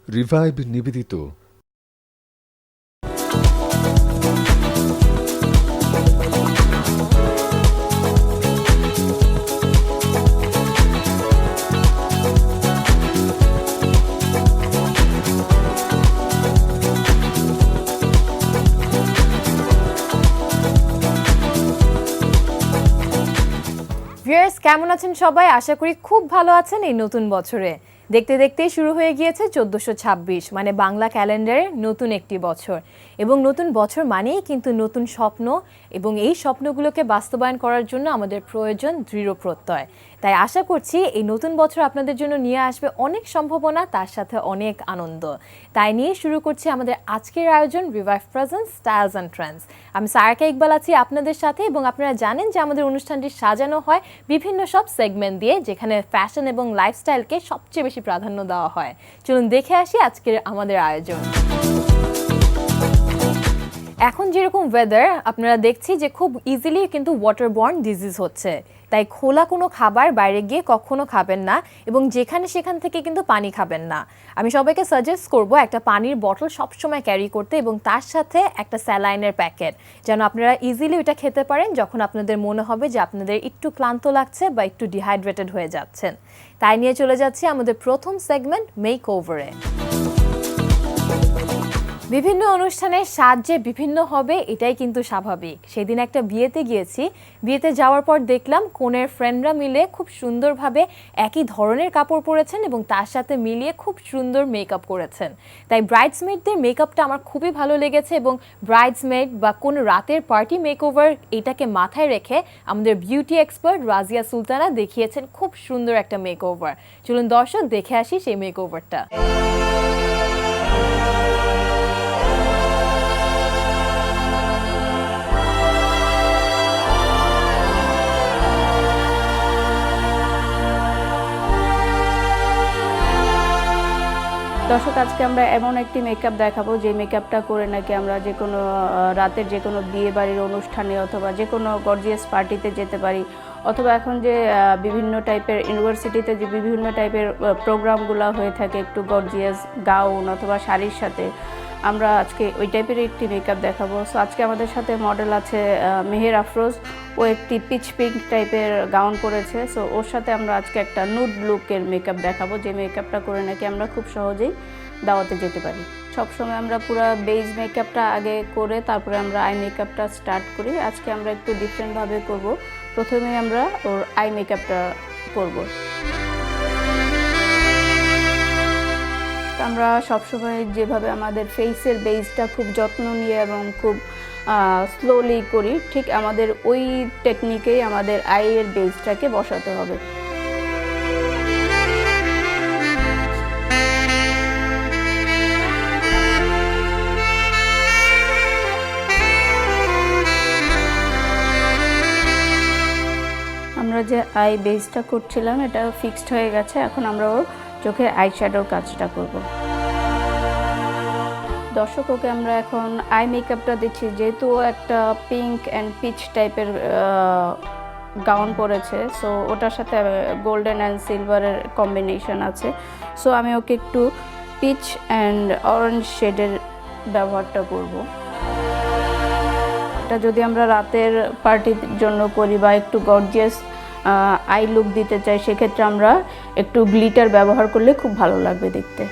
Revive নিবেদিত viewers কেমন আছেন সবাই? আশা করি খুব ভালো আছেন। এই নতুন বছরে দেখতে দেখতেই শুরু হয়ে গিয়েছে 1426, মানে বাংলা ক্যালেন্ডারের নতুন একটি বছর। এবং নতুন বছর মানেই কিন্তু নতুন স্বপ্ন, এবং এই স্বপ্নগুলোকে বাস্তবায়ন করার জন্য আমাদের প্রয়োজন দৃঢ় প্রত্যয়। তাই আশা করছি এই নতুন বছর আপনাদের জন্য নিয়ে আসবে অনেক সম্ভাবনা, তার সাথে অনেক আনন্দ। তাই নিয়ে শুরু করছি আমাদের আজকের আয়োজন revive presence styles and Trends. আমি সারাকা ইকবাল আছি আপনাদের সাথে, এবং আপনারা জানেন যে আমাদের অনুষ্ঠানটি সাজানো হয় বিভিন্ন সব সেগমেন্ট দিয়ে, যেখানে ফ্যাশন এবং লাইফস্টাইলকে সবচেয়ে বেশি প্রাধান্য দেওয়া হয়। চলুন দেখে আসি আজকের আমাদের আয়োজন। এখন যেরকম ওয়েদার আপনারা দেখছি যে খুব ইজিলি কিন্তু ওয়াটারবর্ন ডিজিজ হচ্ছে, তাই খোলা কোনো খাবার বাইরে গিয়ে কখনো খাবেন না, এবং যেখানে সেখান থেকে কিন্তু পানি খাবেন না। আমি সবাইকে সাজেস্ট করব একটা পানির বটল সবসময় ক্যারি করতে, এবং তার সাথে একটা স্যালাইনের প্যাকেট, যেন আপনারা ইজিলি ওইটা খেতে পারেন যখন আপনাদের মনে হবে যে আপনাদের একটু ক্লান্ত লাগছে বা একটু ডিহাইড্রেটেড হয়ে যাচ্ছেন। তাই নিয়ে চলে যাচ্ছি আমাদের প্রথম সেগমেন্ট মেক ওভারে। বিভিন্ন অনুষ্ঠানের সাজ যে বিভিন্ন হবে এটাই কিন্তু স্বাভাবিক। সেদিন একটা বিয়েতে গিয়েছি, বিয়েতে যাওয়ার পর দেখলাম কনের ফ্রেন্ডরা মিলে খুব সুন্দরভাবে একই ধরনের কাপড় পরেছেন এবং তার সাথে মিলিয়ে খুব সুন্দর মেকআপ করেছেন। তাই ব্রাইডসমেডদের মেকআপটা আমার খুবই ভালো লেগেছে, এবং ব্রাইডসমেড বা কোনো রাতের পার্টি মেকওভার এটাকে মাথায় রেখে আমাদের বিউটি এক্সপার্ট রাজিয়া সুলতানা দেখিয়েছেন খুব সুন্দর একটা মেকওভার। চলুন দর্শক দেখে আসি সেই মেকওভারটা। দর্শক, আজকে আমরা এমন একটি মেকআপ দেখাবো যে মেকআপটা করে নাকি আমরা যে কোনো রাতের যে কোনো বিয়ে বাড়ির অনুষ্ঠানে অথবা যে কোনো গর্জিয়াস পার্টিতে যেতে পারি, অথবা এখন যে বিভিন্ন টাইপের ইউনিভার্সিটিতে যে বিভিন্ন টাইপের প্রোগ্রামগুলো হয়ে থাকে একটু গর্জিয়াস গাউন অথবা শাড়ির সাথে, আমরা আজকে ওই টাইপের একটি মেকআপ দেখাবো। সো আজকে আমাদের সাথে মডেল আছে মেহের আফরোজ। ও একটি পিচ পিঙ্ক টাইপের গাউন পরেছে। সো ওর সাথে আমরা আজকে একটা নুড লুকের মেকআপ দেখাবো, যে মেকআপটা করে নাকি আমরা খুব সহজেই দাওয়াতে যেতে পারি। সবসময় আমরা পুরো বেজ মেকআপটা আগে করে তারপরে আমরা আই মেকআপটা স্টার্ট করি। আজকে আমরা একটু ডিফারেন্টভাবে করব। প্রথমে আমরা ওর আই মেকআপটা করব। আমরা সবসময় যেভাবে আমাদের ফেসের বেসটা খুব যত্ন নিয়ে এবং খুব স্লোলি করি, ঠিক আমাদের ওই টেকনিকেই আমাদের আইয়ের বেসটাকে বসাতে হবে। আমরা যে আই বেসটা করছিলাম এটা ফিক্সড হয়ে গেছে। এখন আমরা ওর চোখে আই শ্যাডোর কাজটা করব। দর্শক, ওকে আমরা এখন আই মেকআপটা দিচ্ছি। যেহেতু একটা পিঙ্ক অ্যান্ড পিচ টাইপের গাউন পরেছে, সো ওটার সাথে গোল্ডেন অ্যান্ড সিলভারের কম্বিনেশন আছে। সো আমি ওকে একটু পিচ অ্যান্ড অরেঞ্জ শেডের ব্যবহারটা করব। এটা যদি আমরা রাতের পার্টির জন্য করি বা একটু গর্জিয়াস আই লুক দিতে চাই, সেক্ষেত্রে আমরা একটু গ্লিটার ব্যবহার করলে খুব ভালো লাগবে দেখতে।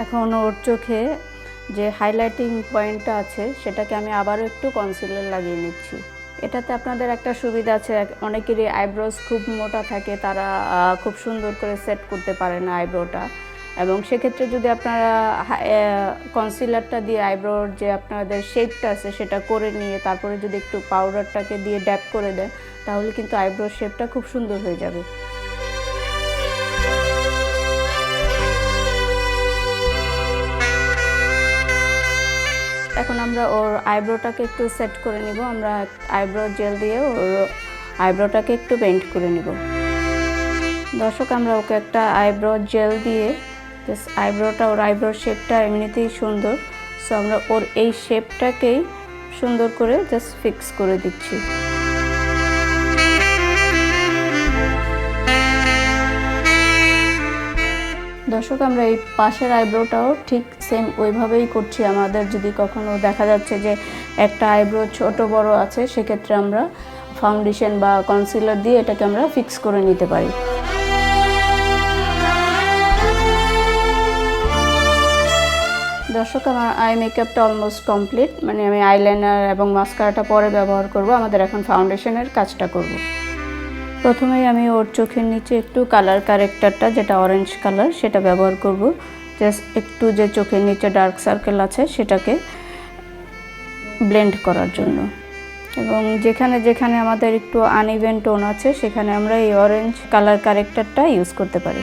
এখন ওর চোখে যে হাইলাইটিং পয়েন্টটা আছে সেটাকে আমি আবারও একটু কনসিলার লাগিয়ে নিচ্ছি। এটাতে আপনাদের একটা সুবিধা আছে, অনেকেরই আইব্রোজ খুব মোটা থাকে, তারা খুব সুন্দর করে সেট করতে পারে না আইব্রোটা, এবং সেক্ষেত্রে যদি আপনারা কনসিলারটা দিয়ে আইব্রোর যে আপনাদের শেপটা আছে সেটা করে নিয়ে তারপরে যদি একটু পাউডারটাকে দিয়ে ড্যাপ করে দেন, তাহলে কিন্তু আইব্রোর শেপটা খুব সুন্দর হয়ে যাবে। এখন আমরা ওর আইব্রোটাকে একটু সেট করে নিব। আমরা আইব্রো জেল দিয়ে ওর আইব্রোটাকে একটু পেইন্ট করে নিব। দর্শক, আমরা ওকে একটা আইব্রো জেল দিয়ে জাস্ট আইব্রোটা, ওর আইব্রোর শেপটা এমনিতেই সুন্দর, সো আমরা ওর এই শেপটাকেই সুন্দর করে জাস্ট ফিক্স করে দিচ্ছি। দর্শক, আমরা এই পাশের আইব্রোটাও ঠিক সেম ওইভাবেই করছি। আমাদের যদি কখনো দেখা যাচ্ছে যে একটা আইব্রো ছোট বড় আছে, সেক্ষেত্রে আমরা ফাউন্ডেশন বা কনসিলার দিয়ে এটাকে আমরা ফিক্স করে নিতে পারি। দর্শক, আমার আই মেকআপটা অলমোস্ট কমপ্লিট, মানে আমি আইলাইনার এবং মাস্কারাটা পরে ব্যবহার করব। আমাদের এখন ফাউন্ডেশনের কাজটা করব। প্রথমেই আমি ওর চোখের নিচে একটু কালার কারেক্টারটা, যেটা অরেঞ্জ কালার, সেটা ব্যবহার করব। জাস্ট একটু যে চোখের নিচে ডার্ক সার্কেল আছে সেটাকে ব্লেন্ড করার জন্য, এবং যেখানে যেখানে আমাদের একটু আনইভেন টোন আছে সেখানে আমরা এই অরেঞ্জ কালার কারেক্টারটা ইউজ করতে পারি।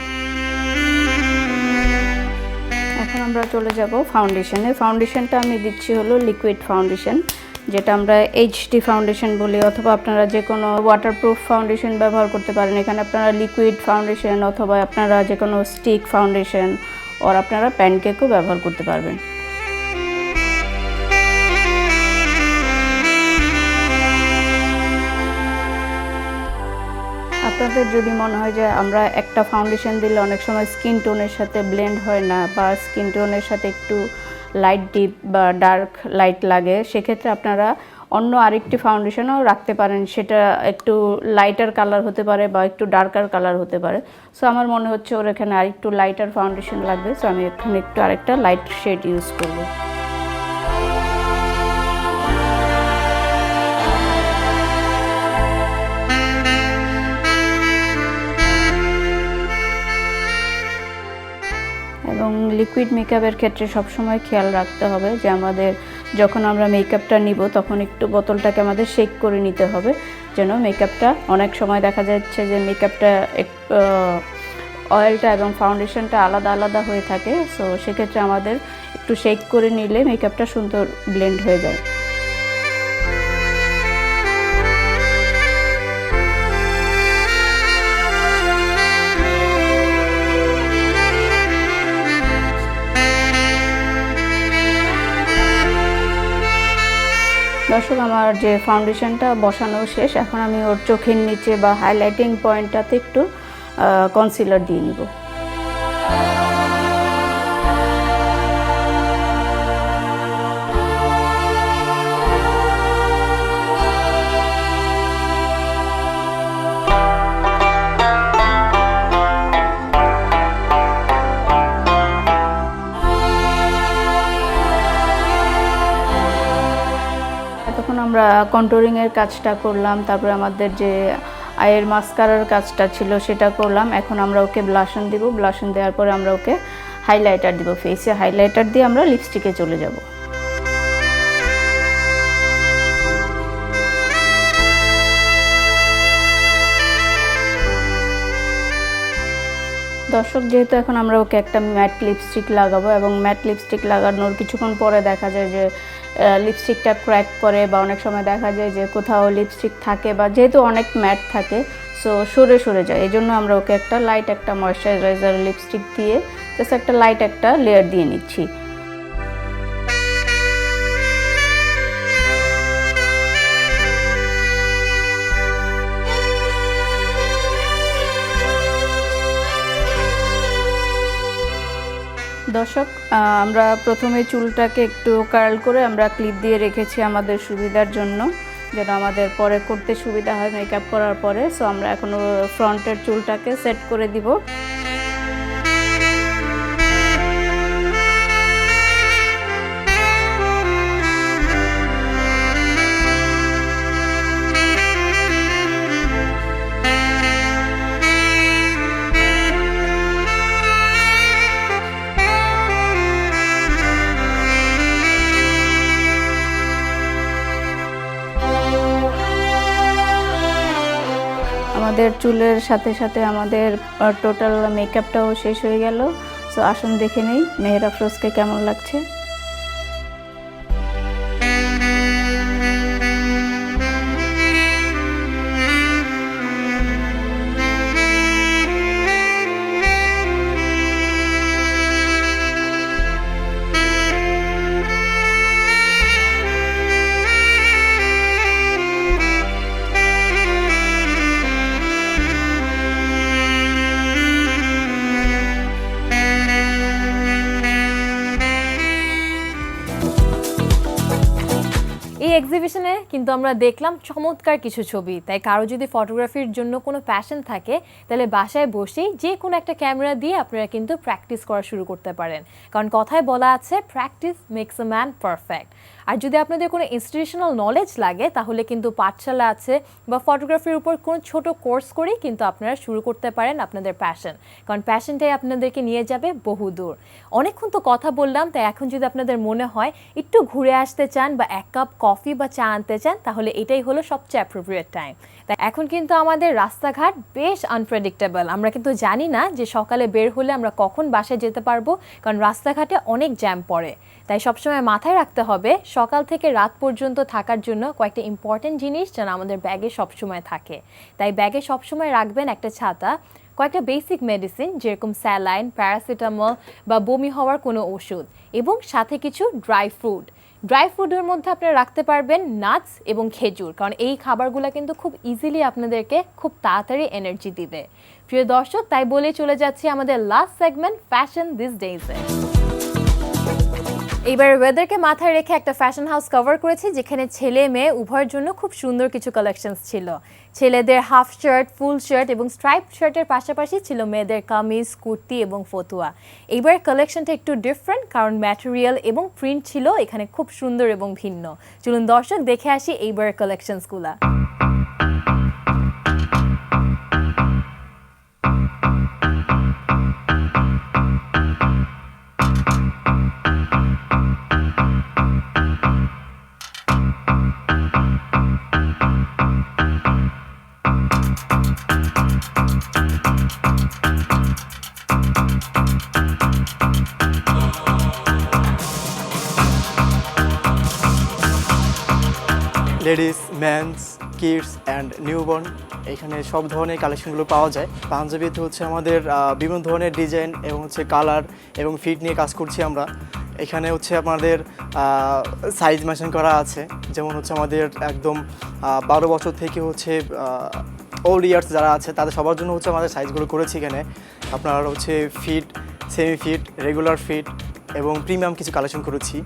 এখন আমরা চলে যাব ফাউন্ডেশনে। ফাউন্ডেশনটা আমি দিচ্ছি হলো লিকুইড ফাউন্ডেশন, যেটা আমরা এইচডি ফাউন্ডেশন বলি, অথবা আপনারা যে কোনো ওয়াটারপ্রুফ ফাউন্ডেশন ব্যবহার করতে পারেন। এখানে আপনারা লিকুইড ফাউন্ডেশন অথবা আপনারা যে কোনো স্টিক ফাউন্ডেশন আর আপনারা প্যানকেকও ব্যবহার করতে পারবেন। আপনাদের যদি মনে হয় যে আমরা একটা ফাউন্ডেশন দিলে অনেক সময় স্কিন টোনের সাথে ব্লেন্ড হয় না, বা স্কিন টোনের সাথে একটু লাইট ডিপ বা ডার্ক লাইট লাগে, সেক্ষেত্রে আপনারা অন্য আরেকটি ফাউন্ডেশনও রাখতে পারেন। সেটা একটু লাইটার কালার হতে পারে বা একটু ডার্কার কালার হতে পারে। সো আমার মনে হচ্ছে ওর এখানে আরেকটু লাইটার ফাউন্ডেশন লাগবে, সো আমি এখানে একটু আরেকটা লাইট শেড ইউজ করব। এবং লিকুইড মেকআপের ক্ষেত্রে সবসময় খেয়াল রাখতে হবে যে আমাদের যখন আমরা মেকআপটা নিব তখন একটু বোতলটাকে আমাদের শেক করে নিতে হবে, যেন মেকআপটা, অনেক সময় দেখা যাচ্ছে যে মেকআপটা অয়েলটা এবং ফাউন্ডেশনটা আলাদা আলাদা হয়ে থাকে। সো সেক্ষেত্রে আমাদের একটু শেক করে নিলে মেকআপটা সুন্দর ব্লেন্ড হয়ে যায়। দর্শক, আমার যে ফাউন্ডেশনটা বসানো শেষ। এখন আমি ওর চোখের নিচে বা হাইলাইটিং পয়েন্টটাতে একটু কনসিলার দিয়ে নিব। তখন আমরা কন্ট্রোলিংয়ের কাজটা করলাম, তারপরে আমাদের যে আইয়ের মাস্কারার কাজটা ছিল সেটা করলাম। এখন আমরা ওকে ব্লাশন দিব। ব্লাশন দেওয়ার পরে আমরা ওকে হাইলাইটার দিব। ফেসে হাইলাইটার দিয়ে আমরা লিপস্টিকে চলে যাব। দর্শক, যেহেতু এখন আমরা ওকে একটা ম্যাট লিপস্টিক লাগাবো, এবং ম্যাট লিপস্টিক লাগানোর কিছুক্ষণ পরে দেখা যায় যে লিপস্টিকটা ক্র্যাক করে, বা অনেক সময় দেখা যায় যে কোথাও লিপস্টিক থাকে, বা যেহেতু অনেক ম্যাট থাকে সো সরে সরে যায়। এই জন্য আমরা ওকে একটা লাইট একটা ময়শ্চারাইজার লিপস্টিক দিয়ে জাস্ট একটা লাইট একটা লেয়ার দিয়ে নিচ্ছি। দর্শক, আমরা প্রথমে চুলটাকে একটু কার্ল করে আমরা ক্লিপ দিয়ে রেখেছি আমাদের সুবিধার জন্য, যেন আমাদের পরে করতে সুবিধা হয় মেকআপ করার পরে। সো আমরা এখন ফ্রন্টের চুলটাকে সেট করে দিব। আমাদের চুলের সাথে সাথে আমাদের টোটাল মেকআপটাও শেষ হয়ে গেল। সো আসুন দেখে নেই মেহের আফরোজকে কেমন লাগছে। এক্সিবিশনে কিন্তু আমরা দেখলাম চমৎকার কিছু ছবি। তাই কারো যদি ফটোগ্রাফির জন্য কোনো প্যাশন থাকে তাহলে বাসায় বসেই যে কোনো একটা ক্যামেরা দিয়ে আপনারা কিন্তু প্র্যাকটিস করা শুরু করতে পারেন, কারণ কথায় বলা আছে practice makes a man perfect. আর যদি আপনাদের কোনো ইনস্টিটিউশনাল নলেজ লাগে তাহলে কিন্তু পাঠশালা আছে বা ফটোগ্রাফির উপর কোনো ছোট কোর্স করেই কিন্তু আপনারা শুরু করতে পারেন আপনাদের প্যাশন, কারণ প্যাশনটাই আপনাদেরকে নিয়ে যাবে বহুদূর। অনেকক্ষণ তো কথা বললাম, তাই এখন যদি আপনাদের মনে হয় একটু ঘুরে আসতে চান বা এক কাপ কফি বা চা আনতে চান তাহলে এটাই হলো সবচেয়ে অ্যাপ্রোপ্রিয়েট টাইম। তাই এখন কিন্তু আমাদের রাস্তাঘাট বেশ আনপ্রেডিক্টেবল। আমরা কিন্তু জানি না যে সকালে বের হলে আমরা কখন বাসায় যেতে পারবো, কারণ রাস্তাঘাটে অনেক জ্যাম পড়ে। তাই সবসময় মাথায় রাখতে হবে সকাল থেকে রাত পর্যন্ত থাকার জন্য কয়েকটা ইম্পর্টেন্ট জিনিস যেন আমাদের ব্যাগে সবসময় থাকে। তাই ব্যাগে সবসময় রাখবেন একটা ছাতা, কয়েকটা বেসিক মেডিসিন যেরকম স্যালাইন, প্যারাসিটামল বা বমি হওয়ার কোনো ওষুধ, এবং সাথে কিছু ড্রাই ফ্রুট। ড্রাই ফ্রুটের মধ্যে আপনারা রাখতে পারবেন নাটস এবং খেজুর, কারণ এই খাবারগুলো কিন্তু খুব ইজিলি আপনাদেরকে খুব তাড়াতাড়ি এনার্জি দিবে। প্রিয় দর্শক, তাই বলে চলে যাচ্ছি আমাদের লাস্ট সেগমেন্ট ফ্যাশন দিস ডেজে। এইবার ওয়েদারকে মাথায় রেখে একটা ফ্যাশন হাউস কভার করেছি যেখানে ছেলে মেয়ে উভয়ের জন্য খুব সুন্দর কিছু কালেকশনস ছিল। ছেলেদের হাফ শার্ট, ফুল শার্ট এবং স্ট্রাইপ শার্টের পাশাপাশি ছিল মেয়েদের কামিজ, কুর্তি এবং ফতুয়া। এইবার কালেকশনটা একটু ডিফারেন্ট, কারণ ম্যাটেরিয়াল এবং প্রিন্ট ছিল এখানে খুব সুন্দর এবং ভিন্ন। চলুন দর্শক দেখে আসি এইবার কালেকশনসগুলা। Ladies, mens, kids and newborn, এখানে সব ধরনের কালেকশনগুলো পাওয়া যায়। পাঞ্জাবিতে হচ্ছে আমাদের বিভিন্ন ধরনের ডিজাইন এবং হচ্ছে কালার এবং ফিট নিয়ে কাজ করছি আমরা। এখানে হচ্ছে আমাদের সাইজ মেনশন করা আছে, যেমন হচ্ছে আমাদের একদম 12 বছর থেকে হচ্ছে ওল্ড ইয়ার্স যারা আছে তাদের সবার জন্য হচ্ছে আমাদের সাইজগুলো করেছি। এখানে আপনার হচ্ছে fit, semi fit, regular fit এবং প্রিমিয়াম কিছু কালেকশন করেছি।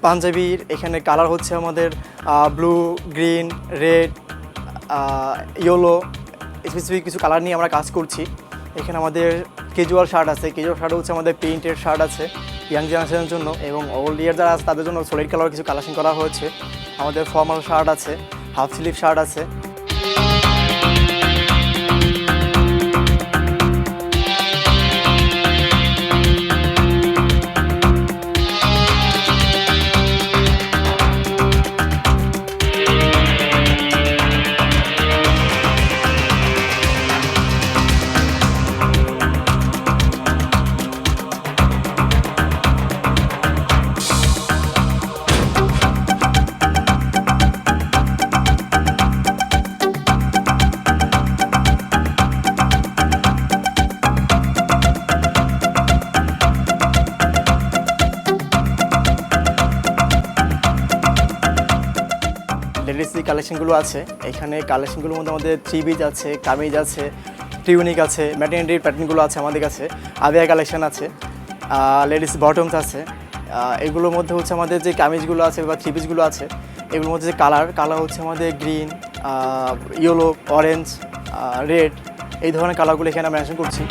পাঞ্জাবির এখানে কালার হচ্ছে আমাদের blue, green, red, yellow, specific কিছু কালার নিয়ে আমরা কাজ করছি। এখানে আমাদের ক্যাজুয়াল শার্ট আছে, ক্যাজুয়াল শার্ট হচ্ছে আমাদের প্রিন্টের শার্ট আছে ইয়াং জেনারেশনের জন্য, এবং ওল্ড ইয়ার যারা আছে তাদের জন্য সলিড কালার কিছু কালেকশন করা হয়েছে। আমাদের ফর্মাল শার্ট আছে, হাফ স্লিভ শার্ট আছে। লেডিস যে কালেকশনগুলো আছে, এখানে কালেকশনগুলোর মধ্যে আমাদের থ্রি পিস আছে, কামিজ আছে, টিউনিক আছে, ম্যাটারনিটির প্যাটার্নগুলো আছে আমাদের কাছে, আবিয়া কালেকশন আছে, লেডিস বটমস আছে। এগুলোর মধ্যে হচ্ছে আমাদের যে কামিজগুলো আছে বা থ্রি পিসগুলো আছে এগুলোর মধ্যে যে কালার হচ্ছে আমাদের গ্রিন, ইয়েলো, অরেঞ্জ, রেড, এই ধরনের কালারগুলো এখানে আমরা মেনশন করছি।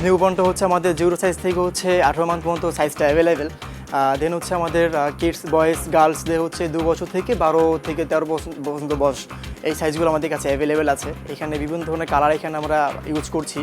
নিউবর্নটা হচ্ছে আমাদের 0 সাইজ থেকে হচ্ছে 18 মান্থ পর্যন্ত সাইজটা অ্যাভেলেবেল। দেন হচ্ছে আমাদের কিডস বয়েজ গার্লসদের হচ্ছে 2 বছর থেকে 12 থেকে 13 বছর পর্যন্ত বয়স, এই সাইজগুলো আমাদের কাছে অ্যাভেলেবেল আছে। এখানে বিভিন্ন ধরনের কালার এখানে আমরা ইউজ করছি।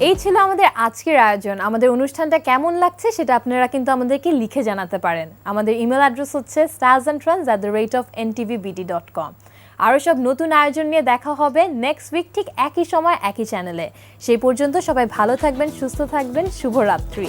এই ছিল আমাদের আজকের আয়োজন। আমাদের অনুষ্ঠানটা কেমন লাগছে সেটা আপনারা কিন্তু আমাদেরকে লিখে জানাতে পারেন। আমাদের ইমেল অ্যাড্রেস হচ্ছে starsandtrans@ntvbd.com। আরও সব নতুন আয়োজন নিয়ে দেখা হবে নেক্সট উইক ঠিক একই সময় একই চ্যানেলে। সেই পর্যন্ত সবাই ভালো থাকবেন, সুস্থ থাকবেন। শুভরাত্রি।